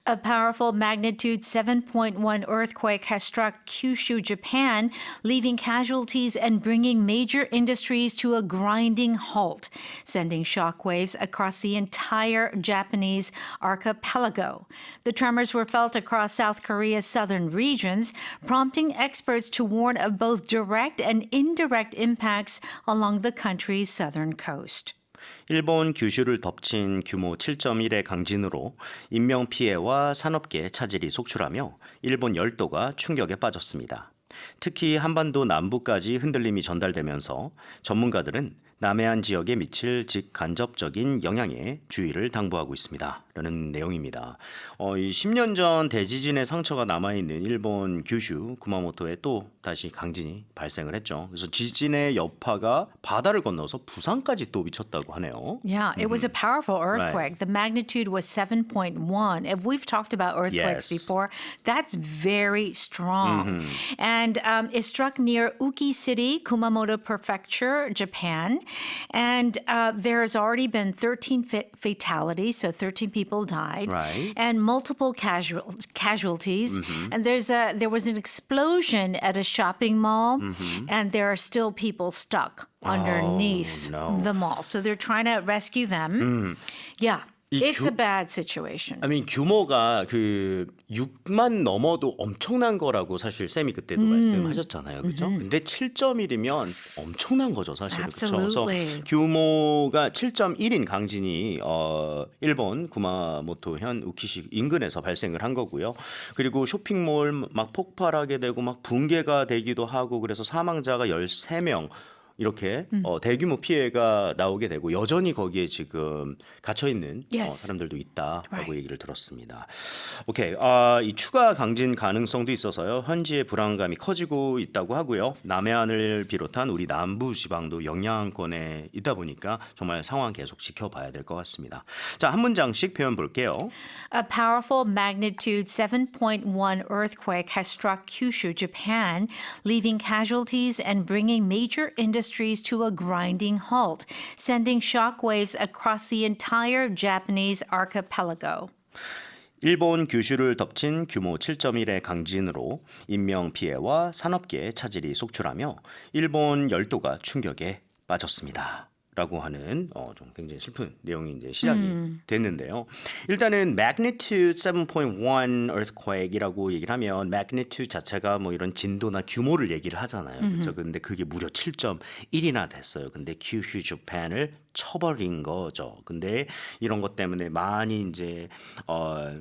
A powerful magnitude 7.1 earthquake has struck Kyushu, Japan, leaving casualties and bringing major industries to a grinding halt, sending shockwaves across the entire Japanese archipelago. The tremors were felt across South Korea's southern regions, prompting experts to warn of both direct and indirect impacts along the country's southern coast. 일본 규슈를 덮친 규모 7.1의 강진으로 인명피해와 산업계에 차질이 속출하며 일본 열도가 충격에 빠졌습니다. 특히 한반도 남부까지 흔들림이 전달되면서 전문가들은 남해안 지역에 미칠 직간접적인 영향에 주의를 당부하고 있습니다. 라는 내용입니다. 이 10년 전 대지진의 상처가 남아있는 일본 규슈 구마모토에 또 다시 강진이 발생을 했죠. 그래서 지진의 여파가 바다를 건너서 부산까지 또 미쳤다고 하네요. Yeah, it was a powerful earthquake. Right. The magnitude was 7.1. If we've talked about earthquakes Yes. before, that's very strong. And it struck near Uki City, Kumamoto Prefecture, Japan. And there's already been 13 fatalities, so 13 people died, Right. and multiple casualties. And there was an explosion at a shopping mall, and there are still people stuck underneath no. the mall. So they're trying to rescue them. Yeah, it's a bad situation. I mean, 규모가 그 6만 넘어도 엄청난 거라고 사실 쌤이 그때도 말씀하셨잖아요. 그렇죠? 근데 7.1이면 엄청난 거죠, 사실은. 그렇죠? 그래서 Absolutely. 규모가 7.1인 강진이 일본 구마모토현 우키시 인근에서 발생을 한 거고요. 그리고 쇼핑몰 막 폭발하게 되고 막 붕괴가 되기도 하고 그래서 사망자가 13명 이렇게 대규모 피해가 나오게 되고 여전히 거기에 지금 갇혀 있는 Yes. 사람들도 있다라고 Right. 얘기를 들었습니다. 오케이, 이 추가 강진 가능성도 있어서요. 현지의 불안감이 커지고 있다고 하고요. 남해안을 비롯한 우리 남부 지방도 영향권에 있다 보니까 정말 상황 계속 지켜봐야 될 것 같습니다. 자, 한 문장씩 표현 볼게요. A powerful magnitude 7.1 earthquake has struck Kyushu, Japan, leaving casualties and bringing major industries to a grinding halt, sending shockwaves across the entire Japanese archipelago. 일본 규슈를 덮친 규모 7.1의 강진으로 인명피해와 산업계에 차질이 속출하며 일본 열도가 충격에 빠졌습니다. 라고 하는 좀 굉장히 슬픈 내용이 이제 시작이 됐는데요. 일단은 magnitude 7.1 earthquake이라고 얘기를 하면 magnitude 자체가 뭐 이런 진도나 규모를 얘기를 하잖아요. 그렇죠? 근데 그게 무려 7.1이나 됐어요. 근데 규슈 재팬을 쳐버린 거죠. 근데 이런 것 때문에 많이 이제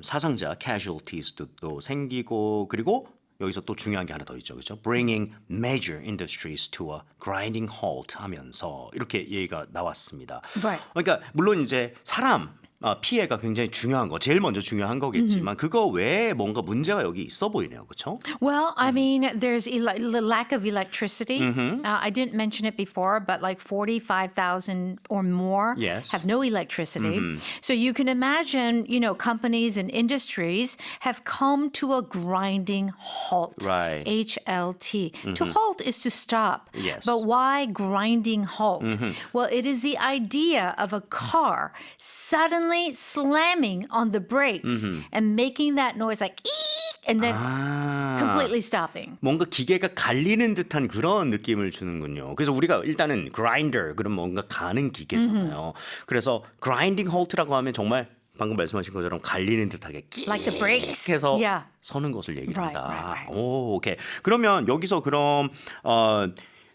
사상자 casualties도 또 생기고 그리고 여기서 또 중요한 게 하나 더 있죠. 그렇죠? Bringing major industries to a grinding halt 하면서 이렇게 얘기가 나왔습니다. Right. 그러니까 물론 이제 사람 피해가 굉장히 중요한 거, 제일 먼저 중요한 거겠지만 그거 외에 뭔가 문제가 여기 있어 보이네요. 그렇죠? Well, I mean, there's the lack of electricity. I didn't mention it before, but like 45,000 or more Yes. have no electricity. So you can imagine, companies and industries have come to a grinding halt. Right. HLT. To halt is to stop. Yes. But why grinding halt? Well, it is the idea of a car suddenly slamming on the brakes and making that noise like eek, and then completely stopping. 뭔가 기계가 갈리는 듯한 그런 느낌을 주는군요. 그래서 우리가 일단은 grinder 그럼 뭔가 가는 기계잖아요. 그래서 grinding halt라고 하면 정말 방금 말씀하신 것처럼 갈리는 듯하게 Like the brakes. 해서 Yeah. 서는 것을 얘기한다. Right. 오, 오케이. 그러면 여기서 그럼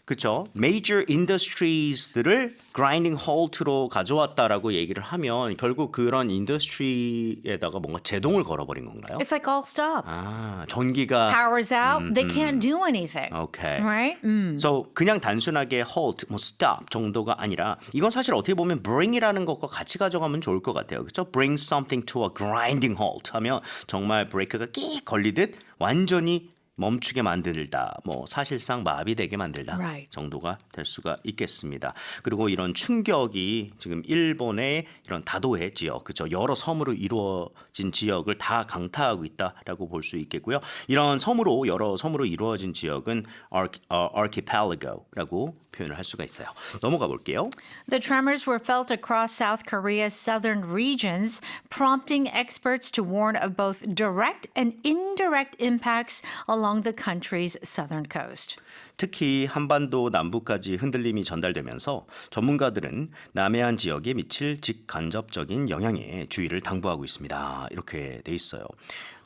그렇죠. Major industries들을 grinding halt로 가져왔다라고 얘기를 하면 결국 그런 인더스트리에다가 뭔가 제동을 걸어버린 건가요? It's like all stop. 전기가 Power's out. They can't do anything. 오케이. Right? So 그냥 단순하게 halt, 뭐 stop 정도가 아니라 이건 사실 어떻게 보면 bring이라는 것과 같이 가져가면 좋을 것 같아요. 그렇죠? Bring something to a grinding halt 하면 정말 브레이크가 끼 걸리듯 완전히 멈추게 만들다, 뭐 사실상 마비되게 만들다 Right. 정도가 될 수가 있겠습니다. 그리고 이런 충격이 지금 일본의 이런 다도해 지역, 그죠? 여러 섬으로 이루어진 지역을 다 강타하고 있다라고 볼 수 있겠고요. 이런 섬으로 여러 섬으로 이루어진 지역은 archipelago라고 표현을 할 수가 있어요. 넘어가 볼게요. The tremors were felt across South Korea's southern regions, prompting experts to warn of both direct and indirect impacts along the country's southern coast. 특히 한반도 남부까지 흔들림이 전달되면서 전문가들은 남해안 지역에 미칠 직간접적인 영향에 주의를 당부하고 있습니다. 이렇게 돼 있어요.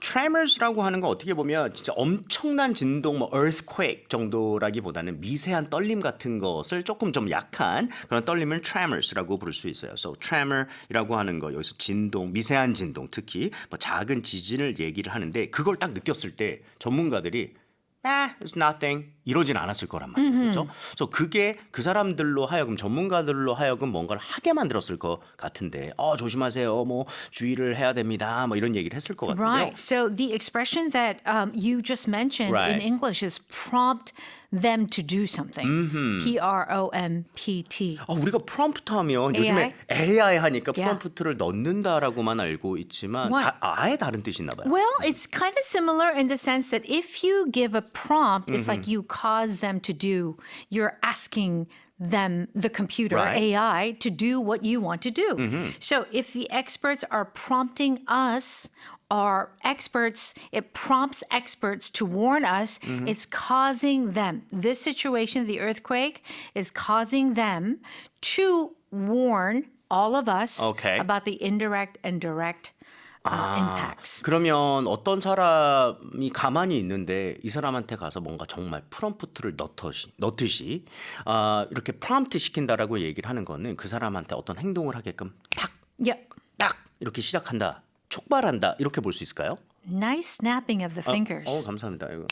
Tremors라고 하는 건 어떻게 보면 진짜 엄청난 진동, 뭐 earthquake 정도라기보다는 미세한 떨림 같은 것을 조금 좀 약한 그런 떨림을 tremors라고 부를 수 있어요. So tremor이라고 하는 거 여기서 진동, 미세한 진동, 특히 뭐 작은 지진을 얘기를 하는데 그걸 딱 느꼈을 때 전문가들이 it's nothing 이러진 않았을 거란 말이에요. 그렇죠? 그래서 그게 그 사람들로 하여금 전문가들로 하여금 뭔가를 하게 만들었을 것 같은데 조심하세요. 뭐 주의를 해야 됩니다. 뭐 이런 얘기를 했을 것 같은데요. Right. So the expression that you just mentioned Right. in English is prompt them to do something. P-R-O-M-P-T. 우리가 프롬프트 하면 요즘에 AI 하니까 Yeah. 프롬프트를 넣는다라고만 알고 있지만 What? 아예 다른 뜻이 있나 봐요. Well, it's kind of similar in the sense that if you give a prompt, it's like you cause them to do, you're asking them, the computer, Right. AI, to do what you want to do. So if the experts are prompting us, or experts, it prompts experts to warn us, it's causing them, this situation, the earthquake, is causing them to warn all of us Okay. about the indirect and direct impacts. 그러면 어떤 사람이 가만히 있는데 이 사람한테 가서 뭔가 정말 프롬프트를 넣듯이 이렇게 프롬프트 시킨다라고 얘기를 하는 거는 그 사람한테 어떤 행동을 하게끔 Yep. 딱 이렇게 시작한다, 촉발한다 이렇게 볼 수 있을까요? Nice snapping of the fingers. 감사합니다. 이거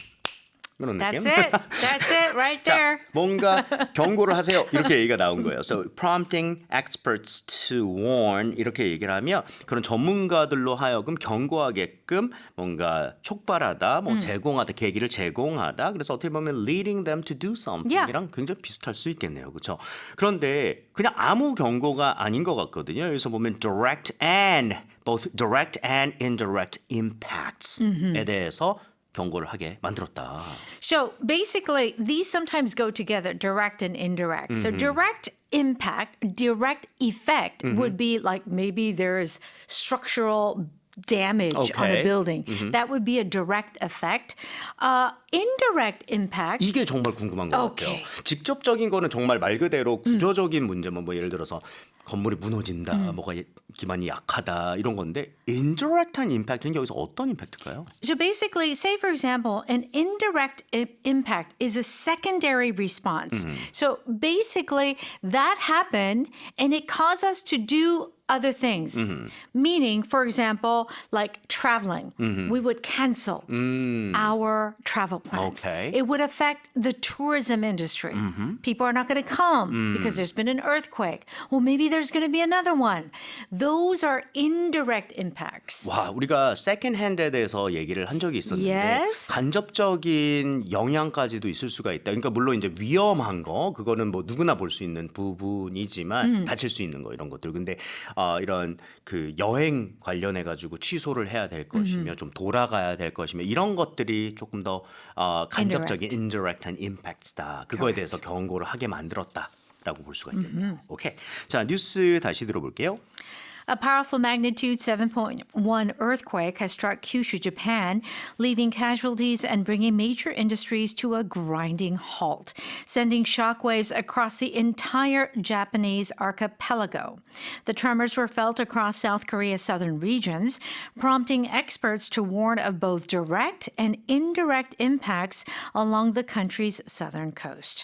이런 That's 느낌. it. That's it right there. 뭔가 경고를 하세요. 이렇게 얘기가 나온 거예요. So prompting experts to warn 이렇게 얘기를 하면 그런 전문가들로 하여금 경고하게끔 뭔가 촉발하다, 뭐 제공하다, 계기를 제공하다. 그래서 어떻게 보면 leading them to do something이랑 굉장히 비슷할 수 있겠네요. 그렇죠? 그런데 그냥 아무 경고가 아닌 것 같거든요. 여기서 보면 both direct and indirect impacts에 대해서 경고를 하게 만들었다. So basically, these sometimes go together, direct and indirect. So direct impact, direct effect would be like maybe there's structural damage on a Okay. building. That would be a direct effect. Indirect impact. 이게 정말 궁금한 것 Okay. 같아요. 직접적인 거는 정말 말 그대로 구조적인 문제면 뭐 예를 들어서 건물이 무너진다, 뭐가 기반이 약하다 이런 건데 indirect한 임팩트는 여기서 어떤 임팩트일까요? So basically, say for example, an indirect impact is a secondary response. So basically, that happened and it caused us to do other things. Meaning, for example, like traveling, we would cancel our travel plans. Okay. It would affect the tourism industry. People are not going to come because there's been an earthquake. Well, maybe there's going to be another one. Those are indirect impacts. 와, 우리가 세컨드 핸드에 대해서 얘기를 한 적이 있었는데 Yes. 간접적인 영향까지도 있을 수가 있다. 그러니까 물론 이제 위험한 거 그거는 뭐 누구나 볼 수 있는 부분이지만 다칠 수 있는 거 이런 것들. 근데 이런 그 여행 관련해 가지고 취소를 해야 될 것이며 좀 돌아가야 될 것이며 이런 것들이 조금 더 간접적인 indirect한 impacts다. 그거에 대해서 경고를 하게 만들었다라고 볼 수가 있겠네요. 오케이. 자, 뉴스 다시 들어볼게요. A powerful magnitude 7.1 earthquake has struck Kyushu, Japan, leaving casualties and bringing major industries to a grinding halt, sending shockwaves across the entire Japanese archipelago. The tremors were felt across South Korea's southern regions, prompting experts to warn of both direct and indirect impacts along the country's southern coast.